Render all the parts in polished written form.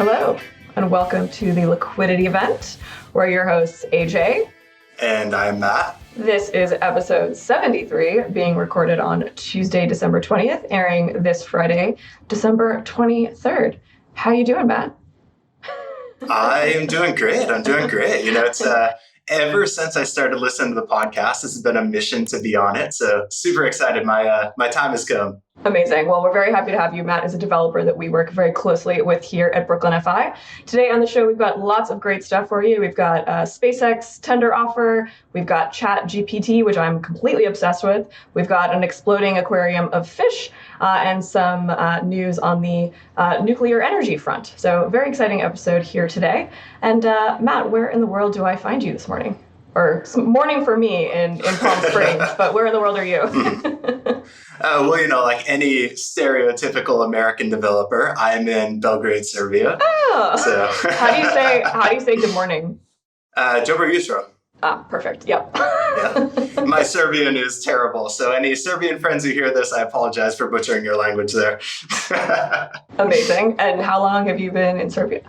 Hello, and welcome to the Liquidity event. We're your hosts, AJ. And I'm Matt. This is episode 73, being recorded on Tuesday, December 20th, airing this Friday, December 23rd. How you doing, Matt? I am doing great. It's ever since I started listening to the podcast, this has been a mission to be on it. So super excited. My time has come. Amazing. Well, we're very happy to have you. Matt is a developer that we work very closely with here at Brooklyn FI. Today on the show, we've got lots of great stuff for you. We've got SpaceX tender offer. We've got ChatGPT, which I'm completely obsessed with. We've got an exploding aquarium of fish and some news on the nuclear energy front. So very exciting episode here today. And Matt, where in the world do I find you this morning? Or morning for me in Palm Springs, but where in the world are you? Like any stereotypical American developer, I'm in Belgrade, Serbia. Oh, so how do you say good morning? Dobro jutro. Ah, perfect. Yep. Yeah. My Serbian is terrible, so any Serbian friends who hear this, I apologize for butchering your language there. Amazing. And how long have you been in Serbia?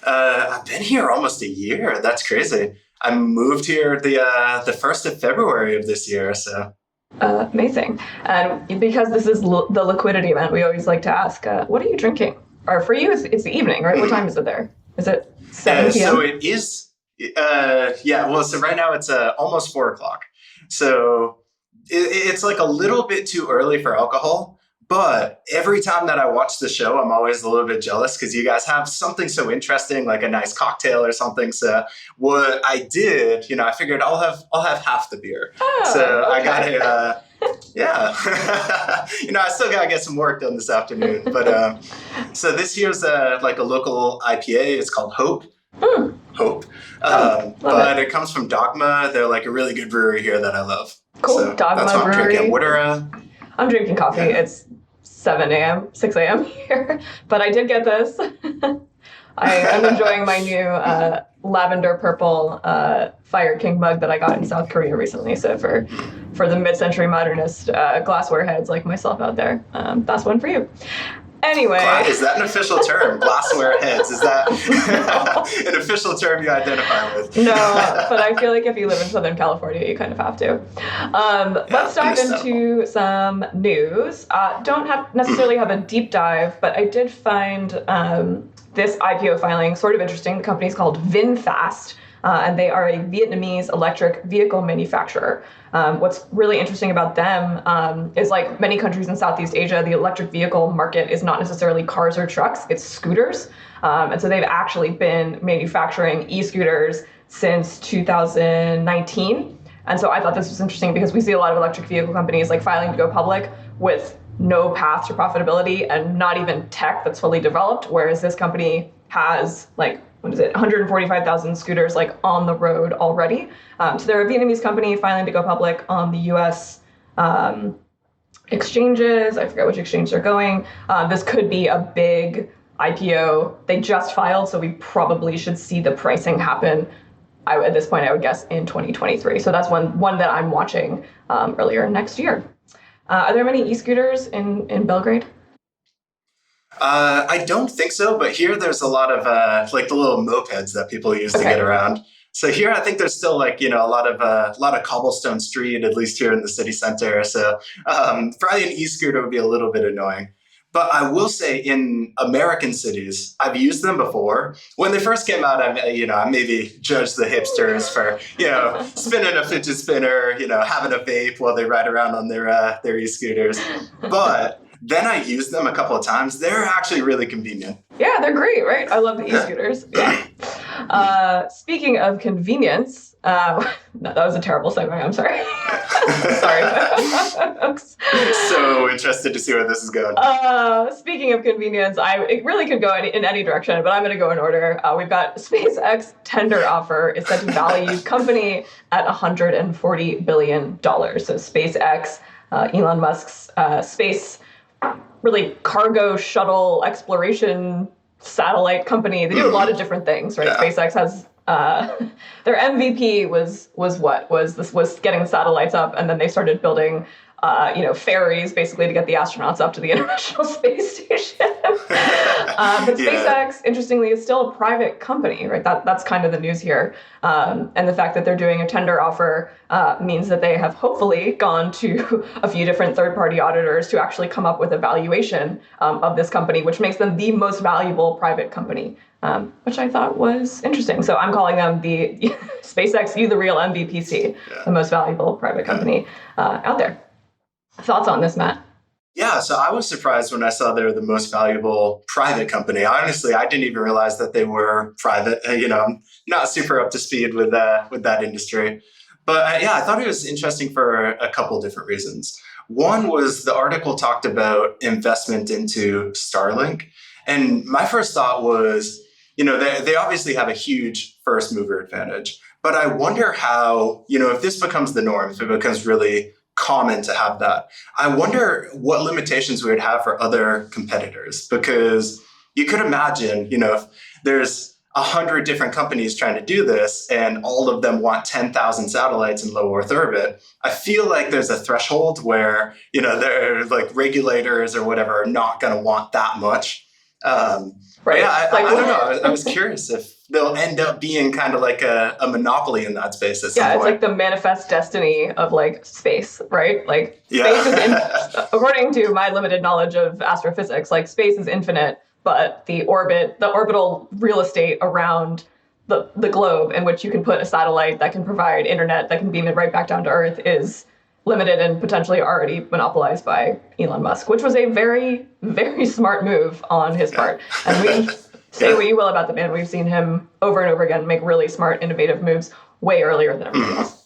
I've been here almost a year. That's crazy. I moved here the 1st of February of this year, so. Amazing. And because this is the Liquidity event, we always like to ask, what are you drinking? Or for you, it's the evening, right? What time is it there? Is it 7 p.m.? So it is, so right now it's almost 4 o'clock. So it's like a little bit too early for alcohol. But every time that I watch the show, I'm always a little bit jealous because you guys have something so interesting, like a nice cocktail or something. So what I did, I figured I'll have half the beer. Oh, so okay. I got I still got to get some work done this afternoon. But so this year's like a local IPA. It's called Hope. Hope. But it comes from Dogma. They're like a really good brewery here that I love. Cool. So Dogma that's what I'm Brewery. drinking. What are I'm drinking coffee. Yeah. It's 7 a.m., 6 a.m. here, but I did get this. I am enjoying my new lavender purple Fire King mug that I got in South Korea recently. So for the mid-century modernist glassware heads like myself out there, that's one for you. Anyway. Is that an official term? Glassware heads. Is that an official term you identify with? No, but I feel like if you live in Southern California, you kind of have to. Let's dive into some news. Don't necessarily have a deep dive, but I did find this IPO filing sort of interesting. The company is called VinFast, and they are a Vietnamese electric vehicle manufacturer. What's really interesting about them is, like many countries in Southeast Asia, the electric vehicle market is not necessarily cars or trucks, it's scooters. And so they've actually been manufacturing e-scooters since 2019. And so I thought this was interesting because we see a lot of electric vehicle companies like filing to go public with no path to profitability and not even tech that's fully developed, whereas this company has 145,000 scooters on the road already. So they're a Vietnamese company filing to go public on the U.S. Exchanges. I forget which exchange they're going. This could be a big IPO. They just filed, so we probably should see the pricing happen. At this point, I would guess in 2023. So that's one that I'm watching earlier next year. Are there many e-scooters in Belgrade? I don't think so, but here there's a lot of the little mopeds that people use to get around. So here I think there's still a lot of cobblestone street, at least here in the city center. So probably an e-scooter would be a little bit annoying. But I will say in American cities, I've used them before. When they first came out, I maybe judged the hipsters for, spinning a fidget spinner, having a vape while they ride around on their e-scooters. But then I used them a couple of times. They're actually really convenient. Yeah, they're great, right? I love the e-scooters. Yeah. Speaking of convenience, no, that was a terrible segue. I'm sorry. Sorry. So interested to see where this is going. Speaking of convenience, it really could go in any direction, but I'm going to go in order. We've got SpaceX tender offer is set to value company at $140 billion. So SpaceX, Elon Musk's space really cargo shuttle exploration satellite company. They do a lot of different things, right? Yeah. SpaceX has their MVP was getting the satellites up, and then they started building ferries basically to get the astronauts up to the International Space Station. But SpaceX, interestingly, is still a private company, right? That's kind of the news here. And the fact that they're doing a tender offer means that they have hopefully gone to a few different third-party auditors to actually come up with a valuation of this company, which makes them the most valuable private company, which I thought was interesting. So I'm calling them the SpaceX, you the real MVPC, the most valuable private company out there. Thoughts on this, Matt? Yeah, so I was surprised when I saw they were the most valuable private company. Honestly, I didn't even realize that they were private. I'm not super up to speed with that industry. But I thought it was interesting for a couple different reasons. One was the article talked about investment into Starlink. And my first thought was, they obviously have a huge first mover advantage. But I wonder how, if this becomes the norm, if it becomes really common to have that, I wonder what limitations we would have for other competitors. Because you could imagine, if there's 100 different companies trying to do this and all of them want 10,000 satellites in low Earth orbit, I feel like there's a threshold where, they're like regulators or whatever are not going to want that much. Right. Yeah, I don't know. I was curious if they'll end up being kind of like a monopoly in that space at some point. It's like the manifest destiny of like space, right? Like space is, according to my limited knowledge of astrophysics, like space is infinite, but the orbital real estate around the globe in which you can put a satellite that can provide internet that can beam it right back down to Earth is limited and potentially already monopolized by Elon Musk, which was a very, very smart move on his part. And we say what you will about the man. We've seen him over and over again make really smart, innovative moves way earlier than everybody else.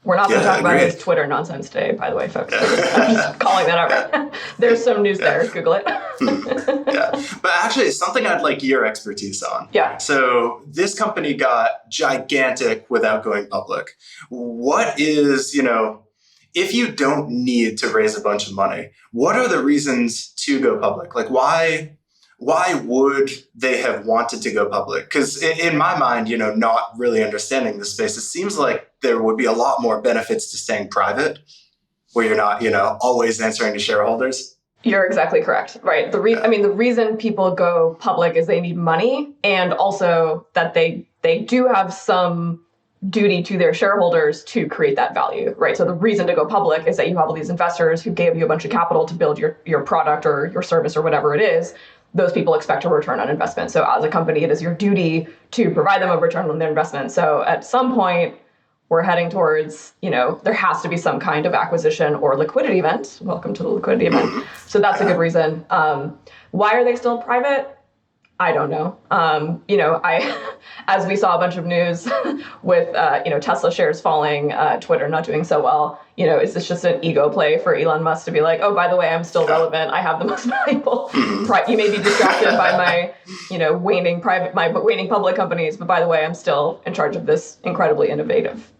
We're not going to talk about his Twitter nonsense today, by the way, folks. I'm just calling that out. There's some news there. Google it. But actually, it's something I'd like your expertise on. Yeah. So this company got gigantic without going public. What is, if you don't need to raise a bunch of money, what are the reasons to go public? Like, why would they have wanted to go public? Because in my mind, not really understanding the space, it seems like there would be a lot more benefits to staying private, where you're not, always answering to shareholders. You're exactly correct. Right. The reason people go public is they need money, and also that they do have some duty to their shareholders to create that value, right? So the reason to go public is that you have all these investors who gave you a bunch of capital to build your product or your service or whatever it is. Those people expect a return on investment. So as a company, it is your duty to provide them a return on their investment. So at some point, we're heading towards, there has to be some kind of acquisition or liquidity event. Welcome to the liquidity event. So that's a good reason. Why are they still private? I don't know. As we saw a bunch of news with, Tesla shares falling, Twitter not doing so well, is this just an ego play for Elon Musk to be like, oh, by the way, I'm still relevant. I have the most valuable. You may be distracted by my, waning public companies, but by the way, I'm still in charge of this incredibly innovative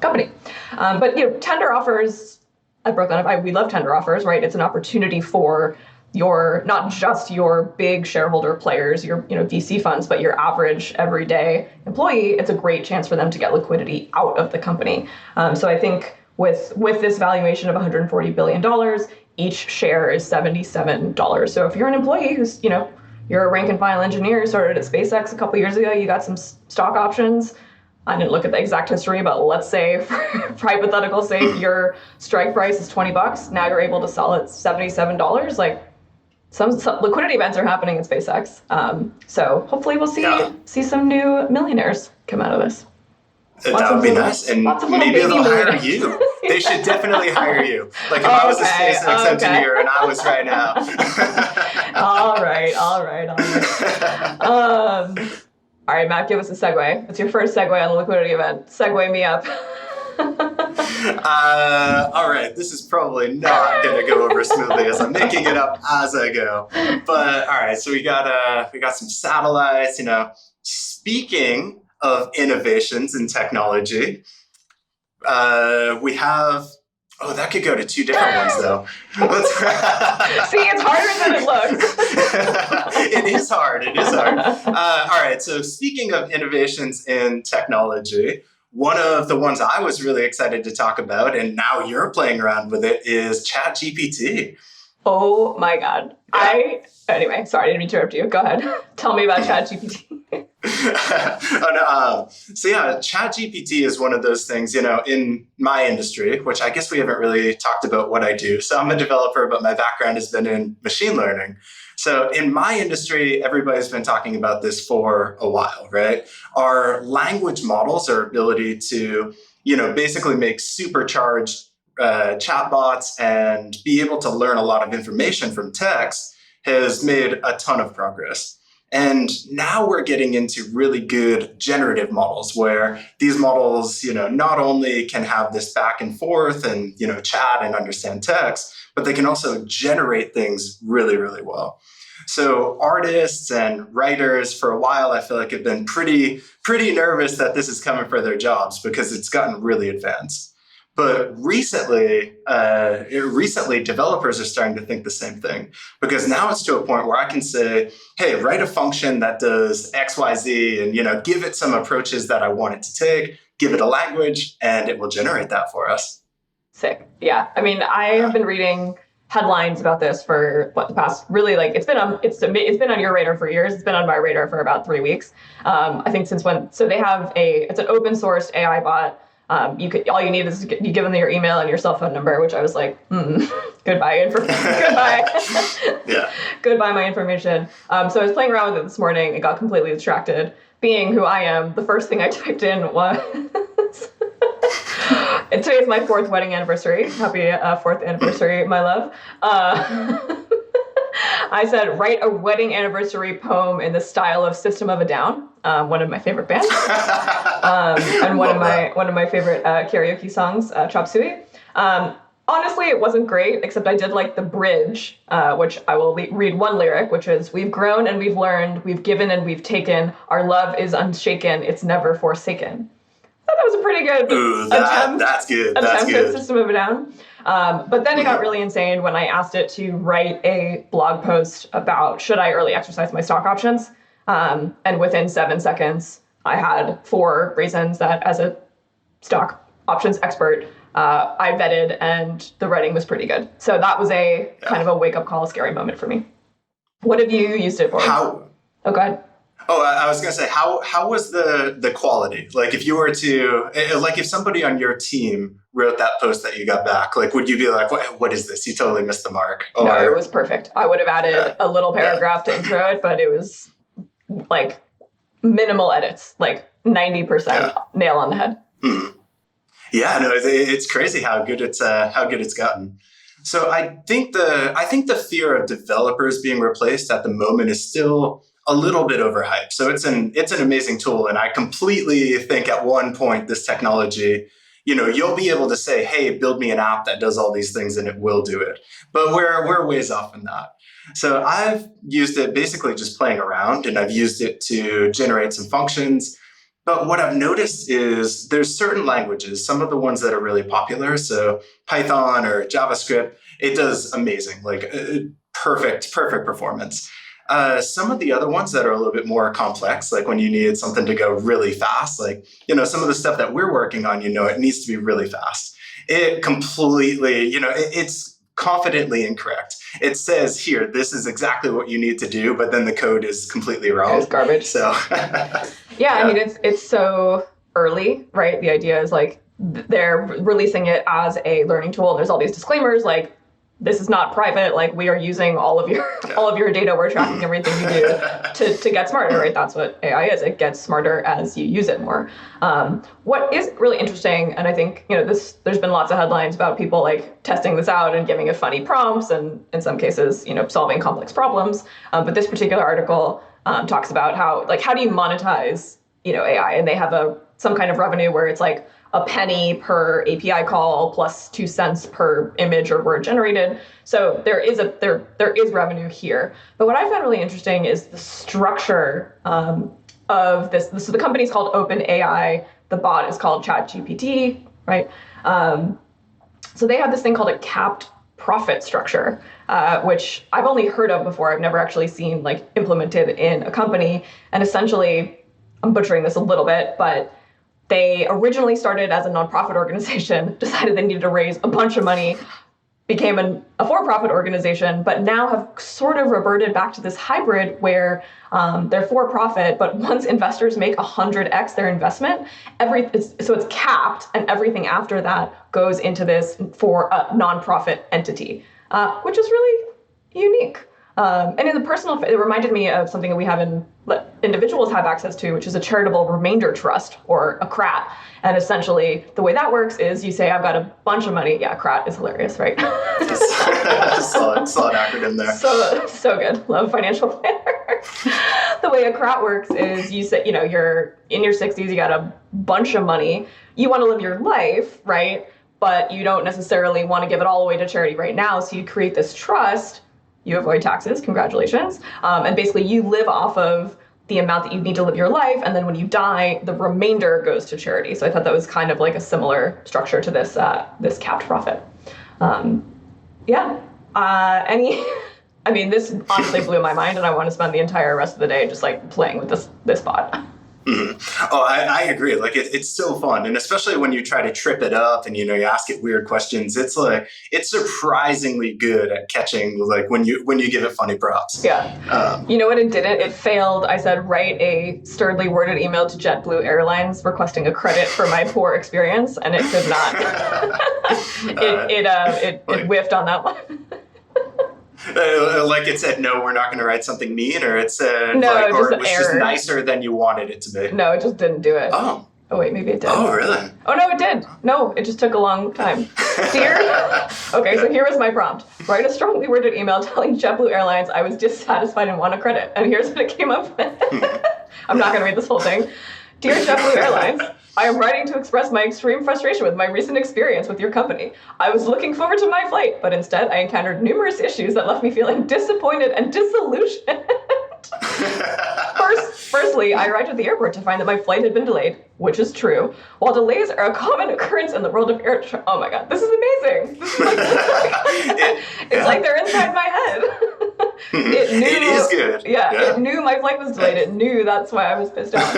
company. But tender offers, I broke that up. We love tender offers, right? It's an opportunity for not just your big shareholder players, your VC funds, but your average everyday employee. It's a great chance for them to get liquidity out of the company. So I think with this valuation of $140 billion, each share is $77. So if you're an employee who's you're a rank and file engineer, started at SpaceX a couple years ago, you got some stock options. I didn't look at the exact history, but let's say, for hypothetical sake, your strike price is $20. Now you're able to sell at $77. Like, some liquidity events are happening at SpaceX. So hopefully we'll see some new millionaires come out of this. That would be nice. And maybe they'll hire you. They should definitely hire you. Like if I was a SpaceX engineer and I was right now. All right. All right, Matt, give us a segue. It's your first segue on the liquidity event. Segue me up. All right, this is probably not going to go over smoothly as I'm making it up as I go. But all right, so we got some satellites. Speaking of innovations in technology, we have. Oh, that could go to two different ones, though. See, it's harder than it looks. It is hard. All right, so speaking of innovations in technology, One of the ones I was really excited to talk about, and now you're playing around with it, is ChatGPT. Oh my God. Yeah. Anyway, sorry, I didn't mean to interrupt you. Go ahead. Tell me about ChatGPT. So yeah, ChatGPT is one of those things, in my industry, which I guess we haven't really talked about what I do. So I'm a developer, but my background has been in machine learning. So in my industry, everybody's been talking about this for a while, right? Our language models, our ability to, basically make supercharged chatbots and be able to learn a lot of information from text has made a ton of progress. And now we're getting into really good generative models where these models, not only can have this back and forth and, chat and understand text, but they can also generate things really, really well. So artists and writers for a while, I feel like have been pretty nervous that this is coming for their jobs because it's gotten really advanced. But recently, developers are starting to think the same thing because now it's to a point where I can say, "Hey, write a function that does X, Y, Z, and give it some approaches that I want it to take. Give it a language, and it will generate that for us." Sick. Yeah. I mean, I have been reading headlines about this for the past really it's been on your radar for years. It's been on my radar for about 3 weeks. I think since when. So they have it's an open source AI bot. All you need is you give them your email and your cell phone number, which I was like, goodbye, goodbye, yeah, goodbye my information. So I was playing around with it this morning and got completely distracted. Being who I am, the first thing I typed in was, and today is my 4th wedding anniversary. Happy 4th anniversary, my love. I said, write a wedding anniversary poem in the style of System of a Down, one of my favorite bands, and one of my favorite karaoke songs, Chop Suey. Honestly, it wasn't great, except I did like the bridge, which I will read one lyric, which is, "We've grown and we've learned, we've given and we've taken. Our love is unshaken, it's never forsaken." I thought that was a pretty good attempt. That's good. Attempt at System of a Down. But then it got really insane when I asked it to write a blog post about should I early exercise my stock options. And within 7 seconds, I had 4 reasons that as a stock options expert, I vetted, and the writing was pretty good. So that was a kind of a wake-up call, scary moment for me. What have you used it for? Oh, go ahead. Oh, I was going to say, how was the quality? Like, if you were to, if somebody on your team wrote that post that you got back, like, would you be like, what is this? You totally missed the mark. Or, no, it was perfect. I would have added a little paragraph to intro it, but it was like minimal edits, like 90% nail on the head. Yeah, no, it's crazy how good it's gotten. So I think the fear of developers being replaced at the moment is still a little bit overhyped. So it's an amazing tool, and I completely think at one point this technology, you'll be able to say, "Hey, build me an app that does all these things," and it will do it. But we're ways off from that. So I've used it basically just playing around, and I've used it to generate some functions. But what I've noticed is there's certain languages, some of the ones that are really popular, so Python or JavaScript, it does amazing, like perfect performance. Some of the other ones that are a little bit more complex, like when you need something to go really fast, like, some of the stuff that we're working on, it needs to be really fast. It completely, it's confidently incorrect. It says here, this is exactly what you need to do, but then the code is completely wrong. It's garbage. So, yeah, I mean, it's so early, right? The idea is like they're releasing it as a learning tool, and there's all these disclaimers like, this is not private. Like, we are using all of your data. We're tracking everything you do to get smarter, right? That's what AI is. It gets smarter as you use it more. What is really interesting, and I think, there's been lots of headlines about people like testing this out and giving it funny prompts, and in some cases, solving complex problems. But this particular article talks about how do you monetize, AI, and they have some kind of revenue where it's like a penny per API call plus 2 cents per image or word generated. So there is revenue here. But what I found really interesting is the structure of this. So the company's called OpenAI. The bot is called ChatGPT, right? So they have this thing called a capped profit structure, which I've only heard of before. I've never actually seen implemented in a company. And essentially, I'm butchering this a little bit, but They originally started as a nonprofit organization, decided they needed to raise a bunch of money, became a for-profit organization, but now have sort of reverted back to this hybrid where they're for-profit, but once investors make 100x their investment, so it's capped, and everything after that goes into this for a nonprofit entity, which is really unique. And in the personal, it reminded me of something that we have individuals have access to, which is a charitable remainder trust, or a CRAT. And essentially, the way that works is you say, I've got a bunch of money. Yeah, CRAT is hilarious, right? Just saw an acronym there. So good. Love financial planner. The way a CRAT works is you say, you're in your 60s, you got a bunch of money. You want to live your life, right? But you don't necessarily want to give it all away to charity right now. So you create this trust. You avoid taxes, congratulations. And basically you live off of the amount that you need to live your life. And then when you die, the remainder goes to charity. So I thought that was kind of like a similar structure to this this capped profit. This honestly blew my mind, and I want to spend the entire rest of the day just like playing with this bot. Mm-hmm. Oh, I agree. Like it's so fun, and especially when you try to trip it up and you ask it weird questions. It's surprisingly good at catching like when you give it funny prompts. Yeah. You know what it didn't? It failed. I said write a sturdily worded email to JetBlue Airlines requesting a credit for my poor experience, and it could not. It whiffed on that one. Like it said, no, we're not going to write something mean, or it said, no, or it was just nicer than you wanted it to be. No, it just didn't do it. Oh, wait, maybe it did. Oh, really? Oh, no, it did. No, it just took a long time. Dear, okay, so here was my prompt. Write a strongly worded email telling JetBlue Airlines I was dissatisfied and want a credit. And here's what it came up with. I'm not going to read this whole thing. Dear JetBlue Airlines, I am writing to express my extreme frustration with my recent experience with your company. I was looking forward to my flight, but instead I encountered numerous issues that left me feeling disappointed and disillusioned. Firstly, I arrived at the airport to find that my flight had been delayed, which is true. While delays are a common occurrence in the world of air travel. Oh my god, this is amazing. This is it's like they're inside my head. It is good. Yeah, it knew my flight was delayed. It knew that's why I was pissed off.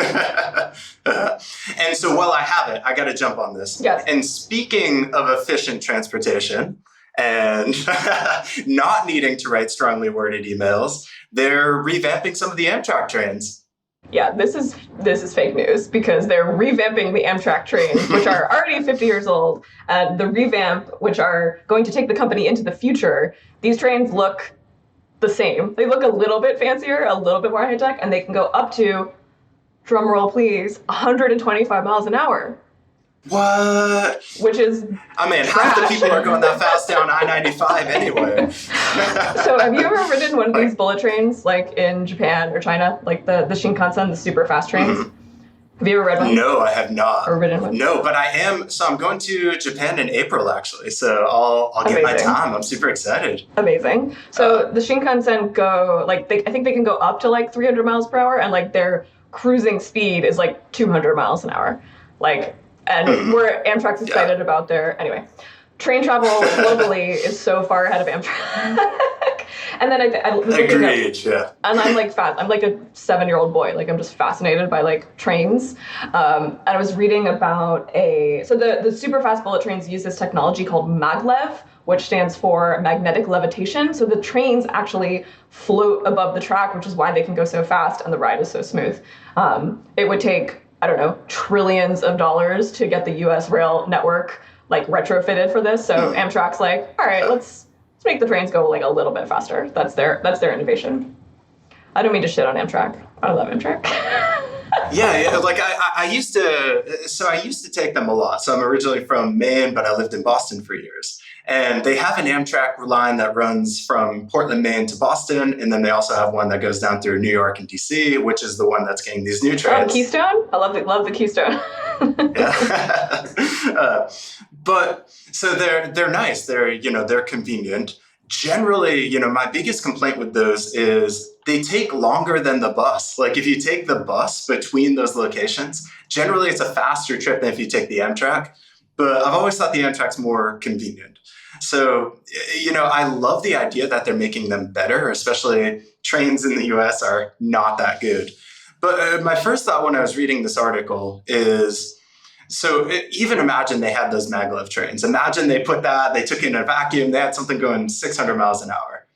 And so while I have it, I got to jump on this. Yes. And speaking of efficient transportation and not needing to write strongly worded emails, they're revamping some of the Amtrak trains. Yeah, this is fake news because they're revamping the Amtrak trains, which are already 50 years old, and the revamp, which are going to take the company into the future. These trains look the same. They look a little bit fancier, a little bit more high tech, and they can go up to, drumroll please, 125 miles an hour. What? Which is half the people are going that fast down I-95 anyway. So have you ever ridden one of these bullet trains, like in Japan or China, like the Shinkansen, the super fast trains? Mm-hmm. Have you ever read one? No, I have not. Or ridden one? No, but I am. So I'm going to Japan in April, actually. So I'll get my time. I'm super excited. Amazing. So the Shinkansen go, I think they can go up to like 300 miles per hour, and like their cruising speed is like 200 miles an hour. And we're Amtrak's excited about anyway. Train travel globally is so far ahead of Amtrak. And then I was agreed, and I'm like I'm like a 7-year-old boy. Like I'm just fascinated by like trains. And I was reading about the super fast bullet trains use this technology called maglev, which stands for magnetic levitation. So the trains actually float above the track, which is why they can go so fast and the ride is so smooth. It would take, I don't know, trillions of dollars to get the US rail network like retrofitted for this. So Amtrak's like, all right, let's make the trains go like a little bit faster. That's their innovation. I don't mean to shit on Amtrak. I love Amtrak. Yeah, like I used to take them a lot. So I'm originally from Maine, but I lived in Boston for years. And they have an Amtrak line that runs from Portland, Maine to Boston. And then they also have one that goes down through New York and DC, which is the one that's getting these new trains. Oh, Keystone? I love the Keystone. Yeah. But so they're nice. They're convenient. Generally, my biggest complaint with those is they take longer than the bus. Like if you take the bus between those locations, generally it's a faster trip than if you take the Amtrak. But I've always thought the Amtrak's more convenient. So, I love the idea that they're making them better, especially trains in the US are not that good. But my first thought when I was reading this article is, So even imagine they had those maglev trains. Imagine they took in a vacuum, they had something going 600 miles an hour.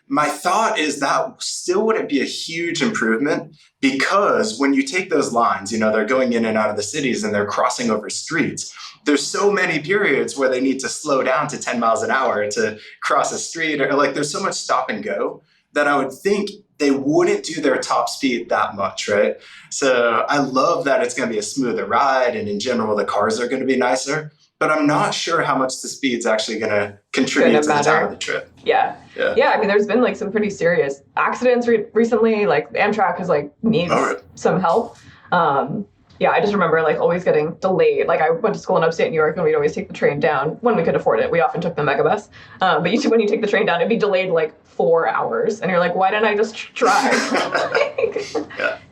My thought is that still wouldn't be a huge improvement, because when you take those lines, they're going in and out of the cities and they're crossing over streets. There's so many periods where they need to slow down to 10 miles an hour to cross a street, or like there's so much stop and go that I would think they wouldn't do their top speed that much, right? So I love that it's going to be a smoother ride, and in general, the cars are going to be nicer. But I'm not sure how much the speed's actually going to contribute to the time of the trip. Yeah. I mean, there's been like some pretty serious accidents recently. Like Amtrak has needs some help. I just remember always getting delayed. Like I went to school in upstate New York, and we'd always take the train down when we could afford it. We often took the megabus. But when you take the train down, it'd be delayed 4 hours, and you're like, why didn't I just drive?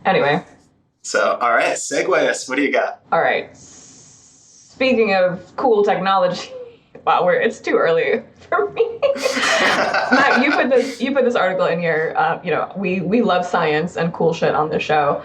Anyway. So, all right, segue us. What do you got? All right. Speaking of cool technology, wow, it's too early for me. Matt, you put this article in here. We love science and cool shit on this show.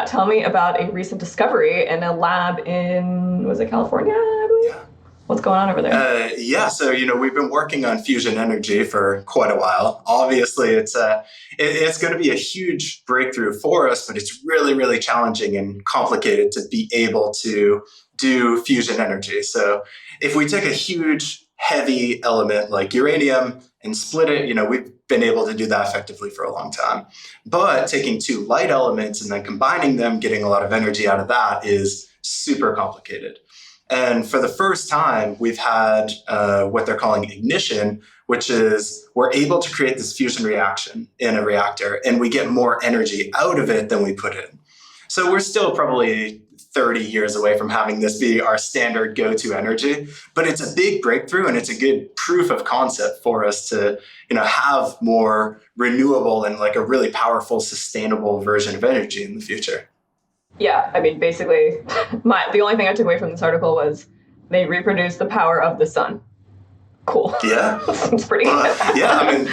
Tell me about a recent discovery in a lab in, was it California, I believe? Yeah. What's going on over there? So we've been working on fusion energy for quite a while. Obviously, it's going to be a huge breakthrough for us, but it's really, really challenging and complicated to be able to do fusion energy. So if we take a huge, heavy element like uranium and split it, we've been able to do that effectively for a long time. But taking two light elements and then combining them, getting a lot of energy out of that is super complicated. And for the first time, we've had what they're calling ignition, which is we're able to create this fusion reaction in a reactor, and we get more energy out of it than we put in. So we're still probably 30 years away from having this be our standard go-to energy, but it's a big breakthrough, and it's a good proof of concept for us to have more renewable and a really powerful, sustainable version of energy in the future. Yeah, I mean, basically, the only thing I took away from this article was they reproduce the power of the sun. Cool. Yeah. Seems pretty good. Yeah, I mean,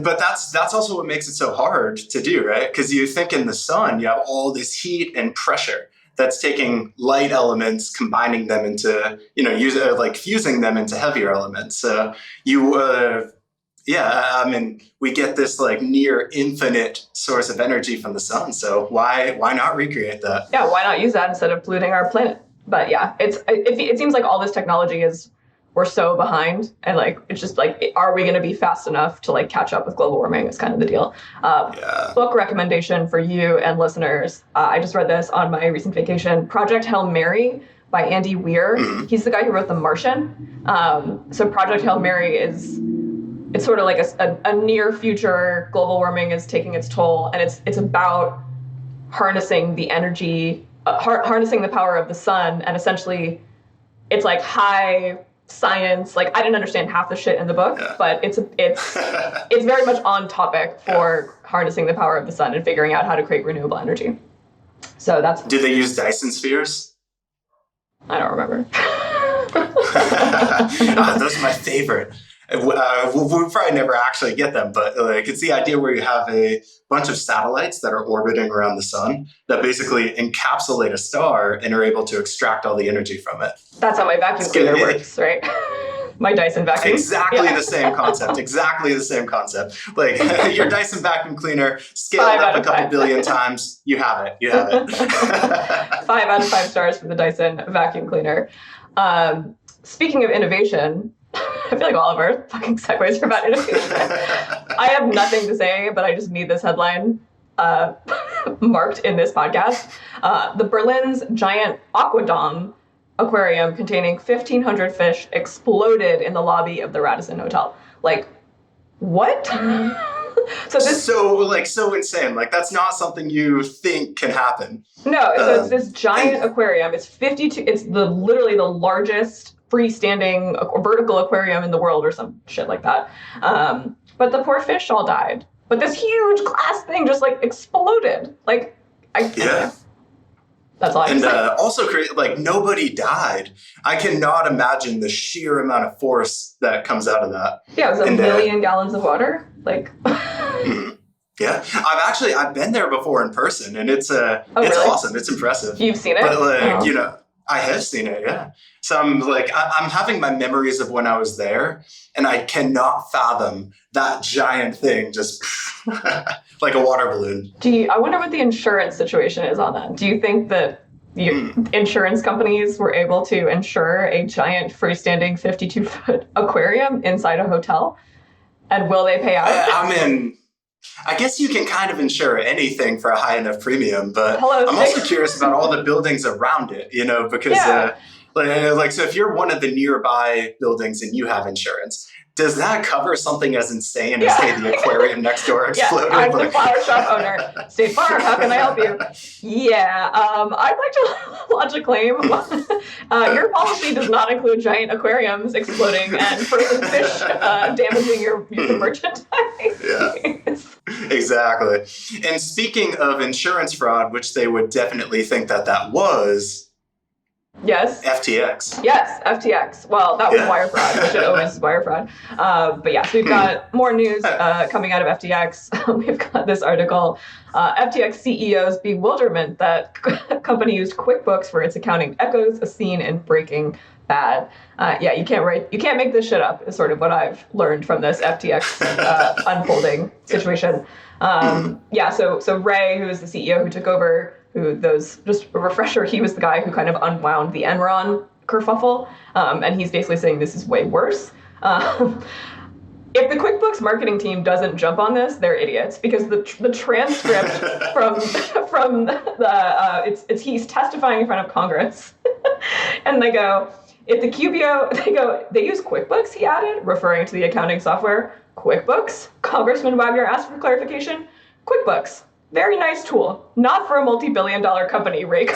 but that's also what makes it so hard to do, right? Because you think in the sun, you have all this heat and pressure that's taking light elements, combining them into, fusing them into heavier elements. So we get this near infinite source of energy from the sun. So why not recreate that? Yeah, why not use that instead of polluting our planet? But yeah, it seems like all this technology we're so behind, and it's just are we going to be fast enough to catch up with global warming is kind of the deal. Book recommendation for you and listeners. I just read this on my recent vacation. Project Hail Mary by Andy Weir. Mm-hmm. He's the guy who wrote The Martian. So Project Hail Mary it's sort of a near future global warming is taking its toll, and it's about harnessing the energy, harnessing the power of the sun, and essentially it's high science. I didn't understand half the shit in the book, but it's very much on topic for harnessing the power of the sun and figuring out how to create renewable energy. So that's. Do they use Dyson spheres? I don't remember. Those are my favorite. We'll probably never actually get them, but it's the idea where you have a bunch of satellites that are orbiting around the sun that basically encapsulate a star and are able to extract all the energy from it. That's how my vacuum cleaner works, right? My Dyson vacuum. Exactly the same concept. Exactly the same concept. Your Dyson vacuum cleaner scaled up a couple billion times. You have it. 5 out of 5 stars for the Dyson vacuum cleaner. Speaking of innovation, I feel like all of our fucking segues are about innovation. I have nothing to say, but I just need this headline marked in this podcast. The Berlin's giant aquadome aquarium containing 1,500 fish exploded in the lobby of the Radisson Hotel. What? So insane. That's not something you think can happen. No, so it's this giant aquarium. It's 52. It's literally the largest freestanding vertical aquarium in the world, or some shit like that. But the poor fish all died. But this huge glass thing just exploded. That's all I can say. Also, nobody died. I cannot imagine the sheer amount of force that comes out of that. Yeah, it was a million gallons of water. Yeah, I've been there before in person, and it's really? awesome. It's impressive. You've seen it? But I have seen it, yeah. So I'm like, I'm having my memories of when I was there, and I cannot fathom that giant thing just like a water balloon. I wonder what the insurance situation is on that. Do you think that insurance companies were able to insure a giant freestanding 52-foot aquarium inside a hotel? And will they pay out? I mean, I guess you can kind of insure anything for a high enough premium, but I'm also curious about all the buildings around it, because so if you're one of the nearby buildings and you have insurance, does that cover something as insane as, hey, the aquarium next door exploded? I'm the flower shop owner. State Farm, how can I help you? Yeah, I'd like to lodge a claim. Your policy does not include giant aquariums exploding and frozen fish damaging your merchandise. Yeah, exactly. And speaking of insurance fraud, which they would definitely think that was... Yes. FTX. Yes, FTX. Well, that was wire fraud, which it always is wire fraud. But yeah, so we've got more news coming out of FTX. We've got this article, FTX CEO's bewilderment that company used QuickBooks for its accounting echoes a scene in Breaking Bad. You can't make this shit up, is sort of what I've learned from this FTX unfolding situation. So Ray, who is the CEO who took over, just a refresher, he was the guy who kind of unwound the Enron kerfuffle, and he's basically saying this is way worse. If the QuickBooks marketing team doesn't jump on this, they're idiots, because the transcript from the he's testifying in front of Congress, and they go, if the QBO, they use QuickBooks, he added, referring to the accounting software. QuickBooks? Congressman Wagner asked for clarification. QuickBooks. Very nice tool. Not for a multi-billion-dollar company, Rick.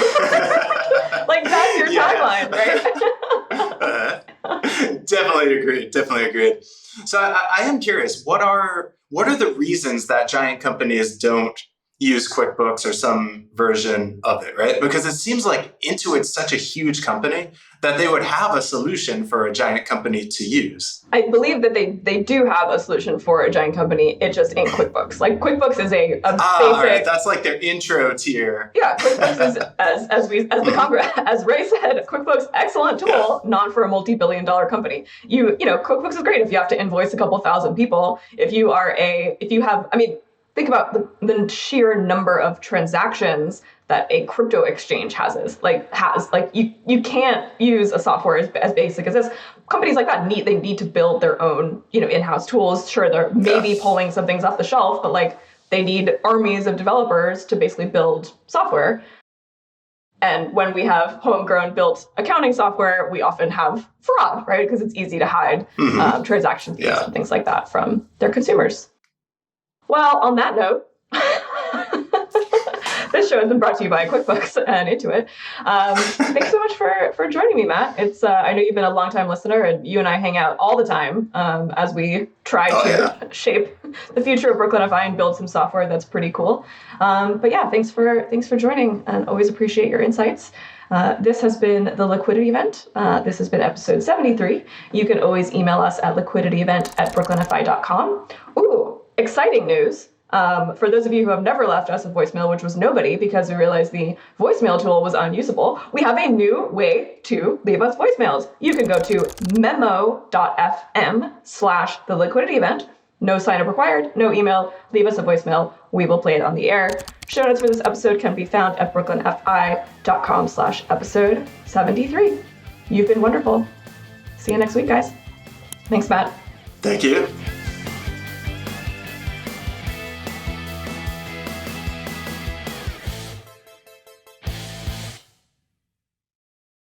Like, that's your tagline, right? Definitely agreed. So I am curious, what are the reasons that giant companies don't use QuickBooks or some version of it, right? Because it seems like Intuit's such a huge company that they would have a solution for a giant company to use. I believe that they do have a solution for a giant company. It just ain't QuickBooks. Like, QuickBooks is a basic. Right. That's like their intro tier. Yeah, QuickBooks is as Ray said, QuickBooks excellent tool, not for a multi-billion-dollar company. QuickBooks is great if you have to invoice a couple thousand people. Think about the sheer number of transactions that a crypto exchange has. You can't use a software as basic as this. Companies like that need to build their own, in-house tools. Sure, they're maybe pulling some things off the shelf, but they need armies of developers to basically build software. And when we have homegrown built accounting software, we often have fraud, right? Because it's easy to hide transaction fees and things like that from their consumers. Well, on that note, this show has been brought to you by QuickBooks and Intuit. Thanks so much for joining me, Matt. It's I know you've been a longtime listener, and you and I hang out all the time as we try to shape the future of Brooklyn FI and build some software that's pretty cool. Thanks for joining, and always appreciate your insights. This has been the Liquidity Event. This has been episode 73. You can always email us at liquidityevent@brooklynfi.com. Ooh, exciting news. For those of you who have never left us a voicemail, which was nobody because we realized the voicemail tool was unusable, we have a new way to leave us voicemails. You can go to memo.fm/the liquidity event. No sign up required, no email. Leave us a voicemail. We will play it on the air. Show notes for this episode can be found at brooklynfi.com/episode 73. You've been wonderful. See you next week, guys. Thanks, Matt. Thank you.